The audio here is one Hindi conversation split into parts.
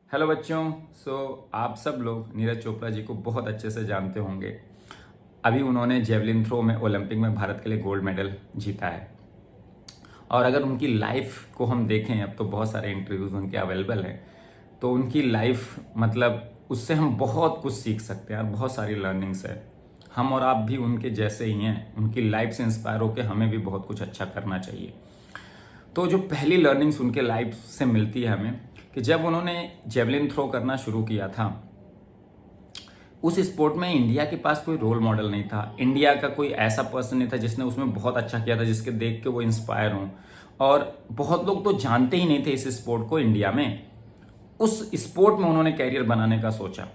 हेलो बच्चों। आप सब लोग नीरज चोपड़ा जी को बहुत अच्छे से जानते होंगे। अभी उन्होंने जेवलिन थ्रो में ओलंपिक में भारत के लिए गोल्ड मेडल जीता है। और अगर उनकी लाइफ को हम देखें, अब तो बहुत सारे इंटरव्यूज उनके अवेलेबल हैं, तो उनकी लाइफ मतलब उससे हम बहुत कुछ सीख सकते हैं और बहुत सारी लर्निंग्स है। हम और आप भी उनके जैसे ही हैं। उनकी लाइफ से इंस्पायर होकर हमें भी बहुत कुछ अच्छा करना चाहिए। तो जो पहली लर्निंग्स उनके लाइफ से मिलती है हमें, कि जब उन्होंने जेवलिन थ्रो करना शुरू किया था, उस स्पोर्ट में इंडिया के पास कोई रोल मॉडल नहीं था। इंडिया का कोई ऐसा पर्सन नहीं था जिसने उसमें बहुत अच्छा किया था, जिसके देख के वो इंस्पायर हों। और बहुत लोग तो जानते ही नहीं थे इस स्पोर्ट को इंडिया में। उस स्पोर्ट में उन्होंने कैरियर बनाने का सोचा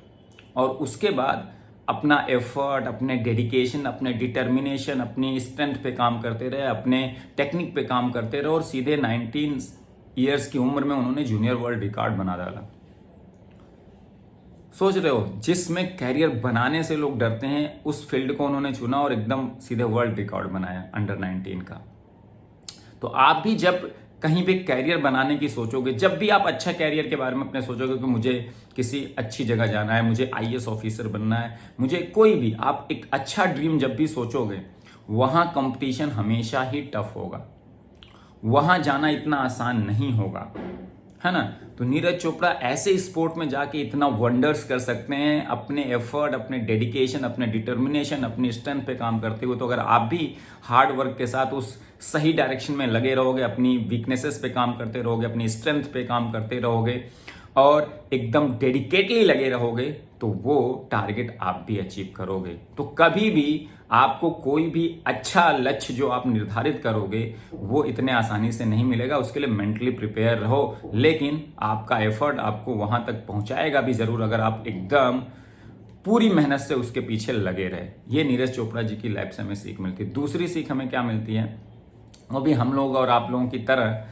और उसके बाद अपना एफर्ट, अपने डेडिकेशन, अपने डिटर्मिनेशन, अपनी स्ट्रेंथ पे काम करते रहे, अपने टेक्निक पे काम करते रहे और सीधे 19 ईयर्स की उम्र में उन्होंने जूनियर वर्ल्ड रिकॉर्ड बना डाला। सोच रहे हो, जिसमें कैरियर बनाने से लोग डरते हैं, उस फील्ड को उन्होंने चुना और एकदम सीधे वर्ल्ड रिकॉर्ड बनाया अंडर 19 का। तो आप भी जब कहीं पे कैरियर बनाने की सोचोगे, जब भी आप अच्छा कैरियर के बारे में अपने सोचोगे कि मुझे किसी अच्छी जगह जाना है, मुझे आईएएस ऑफिसर बनना है, मुझे कोई भी, आप एक अच्छा ड्रीम जब भी सोचोगे, वहां कंपटीशन हमेशा ही टफ होगा। वहां जाना इतना आसान नहीं होगा, है ना। तो नीरज चोपड़ा ऐसे स्पोर्ट में जाके इतना वंडर्स कर सकते हैं अपने एफर्ट, अपने डेडिकेशन, अपने डिटर्मिनेशन, अपनी स्ट्रेंथ पे काम करते हुए। तो अगर आप भी हार्ड वर्क के साथ उस सही डायरेक्शन में लगे रहोगे, अपनी वीकनेसेस पे काम करते रहोगे, अपनी स्ट्रेंथ पे काम करते रहोगे और एकदम डेडिकेटली लगे रहोगे, तो वो टारगेट आप भी अचीव करोगे। तो कभी भी आपको कोई भी अच्छा लक्ष्य जो आप निर्धारित करोगे वो इतने आसानी से नहीं मिलेगा। उसके लिए मेंटली प्रिपेयर रहो, लेकिन आपका एफर्ट आपको वहां तक पहुंचाएगा भी जरूर, अगर आप एकदम पूरी मेहनत से उसके पीछे लगे रहे। ये नीरज चोपड़ा जी की लाइफ से हमें सीख मिलती है। दूसरी सीख हमें क्या मिलती है, वो भी हम लोग और आप लोगों की तरह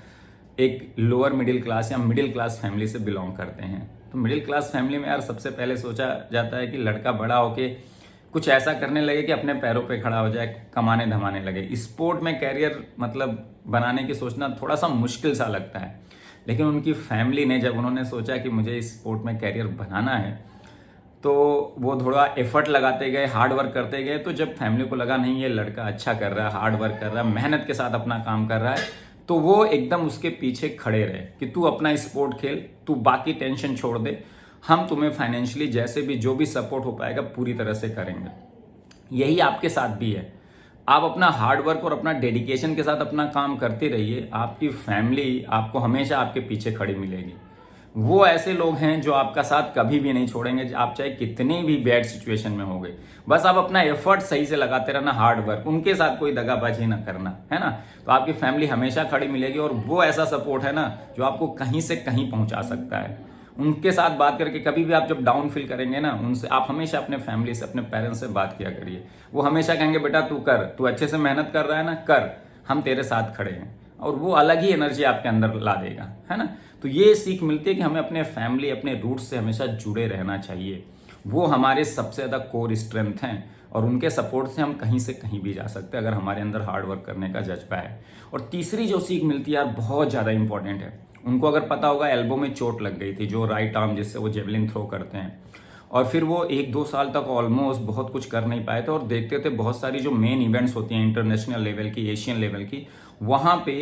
एक लोअर मिडिल क्लास या मिडिल क्लास फैमिली से बिलोंग करते हैं। तो मिडिल क्लास फैमिली में यार सबसे पहले सोचा जाता है कि लड़का बड़ा होके कुछ ऐसा करने लगे कि अपने पैरों पे खड़ा हो जाए, कमाने धमाने लगे। स्पोर्ट में कैरियर मतलब बनाने की सोचना थोड़ा सा मुश्किल सा लगता है, लेकिन उनकी फैमिली ने जब उन्होंने सोचा कि मुझे इस स्पोर्ट में कैरियर बनाना है, तो वो थोड़ा एफर्ट लगाते गए, हार्ड वर्क करते गए। तो जब फैमिली को लगा नहीं ये लड़का अच्छा कर रहा है, हार्ड वर्क कर रहा है, मेहनत के साथ अपना काम कर रहा है, तो वो एकदम उसके पीछे खड़े रहे कि तू अपना स्पोर्ट खेल, तू बाकी टेंशन छोड़ दे, हम तुम्हें फाइनेंशियली जैसे भी जो भी सपोर्ट हो पाएगा पूरी तरह से करेंगे। यही आपके साथ भी है। आप अपना हार्ड वर्क और अपना डेडिकेशन के साथ अपना काम करते रहिए, आपकी फैमिली आपको हमेशा आपके पीछे खड़ी मिलेगी। वो ऐसे लोग हैं जो आपका साथ कभी भी नहीं छोड़ेंगे, आप चाहे कितनी भी बैड सिचुएशन में होगे। बस आप अपना एफर्ट सही से लगाते रहना, हार्ड वर्क, उनके साथ कोई दगाबाजी ना करना, है ना। तो आपकी फैमिली हमेशा खड़ी मिलेगी और वो ऐसा सपोर्ट है ना जो आपको कहीं से कहीं पहुंचा सकता है। उनके साथ बात करके कभी भी आप जब डाउन फील करेंगे ना, उनसे आप हमेशा अपने फैमिली से, अपने पेरेंट्स से बात किया करिए। वो हमेशा कहेंगे बेटा तू कर, तू अच्छे से मेहनत कर रहा है ना, कर, हम तेरे साथ खड़े हैं। और वो अलग ही एनर्जी आपके अंदर ला देगा, है ना। तो ये सीख मिलती है कि हमें अपने फैमिली, अपने रूट्स से हमेशा जुड़े रहना चाहिए। वो हमारे सबसे ज़्यादा कोर स्ट्रेंथ हैं और उनके सपोर्ट से हम कहीं से कहीं भी जा सकते हैं, अगर हमारे अंदर हार्ड वर्क करने का जज्बा है। और तीसरी जो सीख मिलती है यार, बहुत ज़्यादा इंपॉर्टेंट है। उनको अगर पता होगा, एल्बो में चोट लग गई थी, जो राइट आर्म जिससे वो जेवलिन थ्रो करते हैं, और फिर वो 1-2 साल तक ऑलमोस्ट बहुत कुछ कर नहीं पाए थे। और देखते थे बहुत सारी जो मेन इवेंट्स होती हैं इंटरनेशनल लेवल की, एशियन लेवल की, वहाँ पे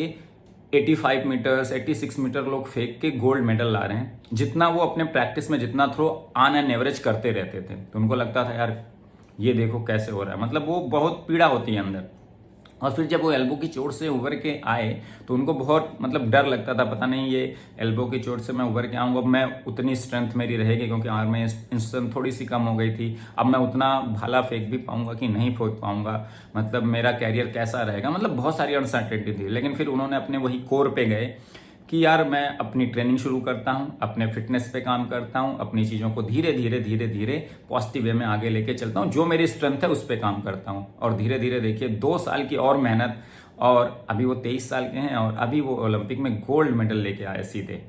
85 मीटर्स, 86 मीटर लोग फेंक के गोल्ड मेडल ला रहे हैं, जितना वो अपने प्रैक्टिस में जितना थ्रो ऑन एन एवरेज करते रहते थे। तो उनको लगता था यार ये देखो कैसे हो रहा है, मतलब वो बहुत पीड़ा होती है अंदर। और फिर जब वो एल्बो की चोट से उभर के आए तो उनको बहुत मतलब डर लगता था, पता नहीं ये एल्बो की चोट से मैं उभर के आऊँगा, अब मैं उतनी स्ट्रेंथ मेरी रहेगी, क्योंकि आर्म में स्ट्रेंथ थोड़ी सी कम हो गई थी, अब मैं उतना भाला फेंक भी पाऊंगा कि नहीं फेंक पाऊंगा, मतलब मेरा कैरियर कैसा रहेगा, मतलब बहुत सारी अनसर्टेनिटी थी। लेकिन फिर उन्होंने अपने वही कोर पे गए कि यार मैं अपनी ट्रेनिंग शुरू करता हूँ, अपने फिटनेस पे काम करता हूँ, अपनी चीज़ों को धीरे धीरे धीरे धीरे पॉजिटिव वे में आगे लेके चलता हूँ, जो मेरी स्ट्रेंथ है उस पर काम करता हूँ। और धीरे धीरे देखिए 2 साल की और मेहनत, और अभी वो 23 साल के हैं और अभी वो ओलंपिक में गोल्ड मेडल लेके आए सीधे।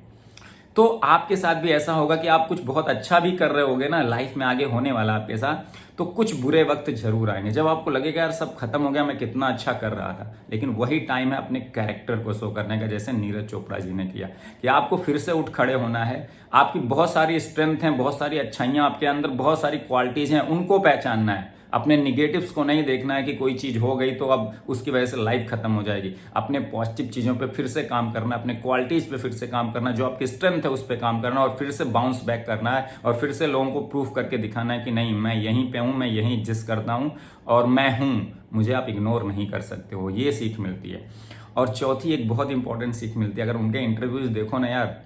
तो आपके साथ भी ऐसा होगा कि आप कुछ बहुत अच्छा भी कर रहे होगे ना, लाइफ में आगे होने वाला आपके साथ, तो कुछ बुरे वक्त जरूर आएंगे जब आपको लगेगा यार सब खत्म हो गया, मैं कितना अच्छा कर रहा था। लेकिन वही टाइम है अपने कैरेक्टर को शो करने का, जैसे नीरज चोपड़ा जी ने किया, कि आपको फिर से उठ खड़े होना है। आपकी बहुत सारी स्ट्रेंथ हैं, बहुत सारी अच्छाइयां आपके अंदर, बहुत सारी क्वालिटीज हैं, उनको पहचानना है। अपने निगेटिव्स को नहीं देखना है कि कोई चीज हो गई तो अब उसकी वजह से लाइफ खत्म हो जाएगी। अपने पॉजिटिव चीजों पे फिर से काम करना है, अपने क्वालिटीज पे फिर से काम करना है, जो आपकी स्ट्रेंथ है उस पर काम करना है, और फिर से बाउंस बैक करना है, और फिर से लोगों को प्रूफ करके दिखाना है कि नहीं, मैं यहीं पे हूं, मैं यहीं एग्जिस्ट करता हूं और मैं हूं, मुझे आप इग्नोर नहीं कर सकते हो। ये सीख मिलती है। और चौथी एक बहुत इंपॉर्टेंट सीख मिलती है, अगर उनके इंटरव्यूज देखो ना यार,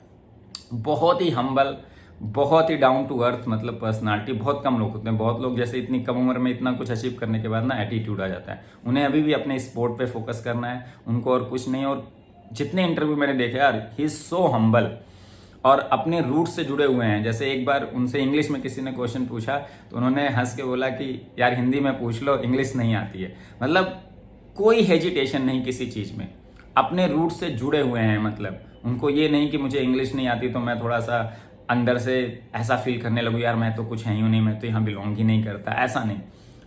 बहुत ही हम्बल, बहुत ही डाउन टू अर्थ मतलब पर्सनालिटी। बहुत कम लोग होते हैं, बहुत लोग जैसे इतनी कम उम्र में इतना कुछ अचीव करने के बाद ना एटीट्यूड आ जाता है। उन्हें अभी भी अपने स्पोर्ट पे फोकस करना है, उनको और कुछ नहीं। और जितने इंटरव्यू मैंने देखे यार, ही इज सो हम्बल और अपने रूट से जुड़े हुए हैं। जैसे एक बार उनसे इंग्लिश में किसी ने क्वेश्चन पूछा तो उन्होंने हंस के बोला कि यार हिंदी में पूछ लो, इंग्लिश नहीं आती है। मतलब कोई हेजिटेशन नहीं किसी चीज में, अपने रूट से जुड़े हुए हैं। मतलब उनको ये नहीं कि मुझे इंग्लिश नहीं आती तो मैं थोड़ा सा अंदर से ऐसा फील करने लगूँ यार मैं तो कुछ है ही नहीं, मैं तो यहाँ बिलोंग ही नहीं करता, ऐसा नहीं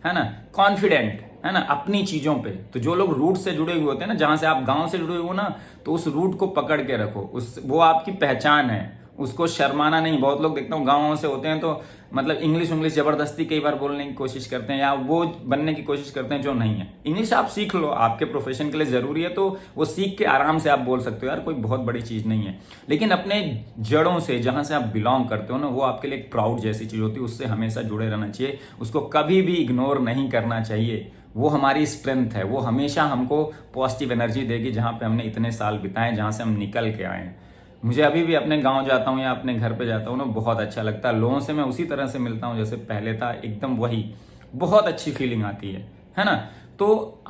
है ना। कॉन्फिडेंट है ना अपनी चीजों पे। तो जो लोग रूट से जुड़े हुए होते हैं ना, जहां से आप गांव से जुड़े हुए हो ना, तो उस रूट को पकड़ के रखो, उस वो आपकी पहचान है, उसको शर्माना नहीं। बहुत लोग देखता हूँ गाँव से होते हैं तो मतलब इंग्लिश जबरदस्ती कई बार बोलने की कोशिश करते हैं या वो बनने की कोशिश करते हैं जो नहीं है। इंग्लिश आप सीख लो, आपके प्रोफेशन के लिए जरूरी है, तो वो सीख के आराम से आप बोल सकते हो यार, कोई बहुत बड़ी चीज नहीं है। लेकिन अपने जड़ों से, जहां से आप बिलोंग करते हो ना, वो आपके लिए एक प्राउड जैसी चीज होती है, उससे हमेशा जुड़े रहना चाहिए, उसको कभी भी इग्नोर नहीं करना चाहिए। वो हमारी स्ट्रेंथ है, वो हमेशा हमको पॉजिटिव एनर्जी देगी, जहां पे हमने इतने साल बिताए, जहां से हम निकल के आए हैं। मुझे अभी भी अपने गांव जाता हूँ या अपने घर पे जाता हूँ ना, बहुत अच्छा लगता है। लोगों से मैं उसी तरह से मिलता हूँ जैसे पहले था, एकदम वही, बहुत अच्छी फीलिंग आती है ना। तो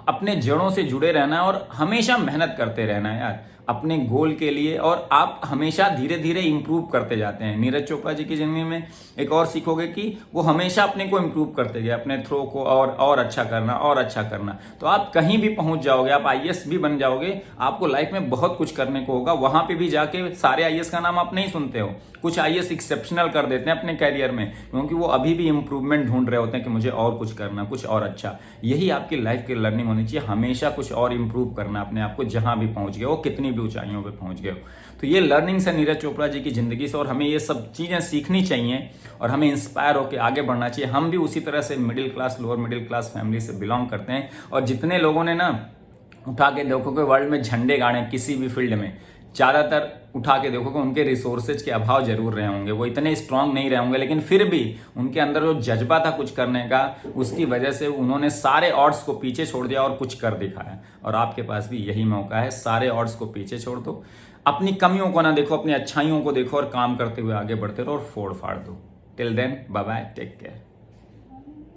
अपने जड़ों से जुड़े रहना है और हमेशा मेहनत करते रहना है यार अपने गोल के लिए, और आप हमेशा धीरे धीरे इंप्रूव करते जाते हैं। नीरज चोपड़ा जी की जिंदगी में एक और सीखोगे कि वो हमेशा अपने को इंप्रूव करते गए, अपने थ्रो को और अच्छा करना, और अच्छा करना। तो आप कहीं भी पहुंच जाओगे, आप आईएएस भी बन जाओगे, आपको लाइफ में बहुत कुछ करने को होगा। वहां पे भी जाके सारे आईएएस का नाम आप नहीं सुनते हो, कुछ आईएएस एक्सेप्शनल कर देते हैं अपने कैरियर में, क्योंकि वो अभी भी इंप्रूवमेंट ढूंढ रहे होते हैं कि मुझे और कुछ करना, कुछ और अच्छा। यही आपकी लाइफ की लर्निंग होनी चाहिए, हमेशा कुछ और इंप्रूव करना अपने आप को, जहां भी पहुंच गए हो, कितनी भी ऊंचाइयों पे पहुंच गए हो। तो ये लर्निंग्स है नीरज चोपड़ा जी की जिंदगी से, और हमें ये सब चीजें सीखनी चाहिए और हमें इंस्पायर होकर आगे बढ़ना चाहिए। हम भी उसी तरह से middle class, lower middle class family से बिलोंग करते हैं, और जितने लोगों ने ना उठा के देखोगे वर्ल्ड में झंडे गाड़े किसी भी फील्ड में, ज्यादातर उठा के देखोगे उनके रिसोर्सेज के अभाव जरूर रहे होंगे, वो इतने स्ट्रांग नहीं रहे होंगे, लेकिन फिर भी उनके अंदर जो जज्बा था कुछ करने का, उसकी वजह से उन्होंने सारे ऑड्स को पीछे छोड़ दिया और कुछ कर दिखाया। और आपके पास भी यही मौका है, सारे ऑड्स को पीछे छोड़ दो, अपनी कमियों को ना देखो, अपनी अच्छाइयों को देखो, और काम करते हुए आगे बढ़ते रहो और फोड़ फाड़ दो। Till then bye bye, take care.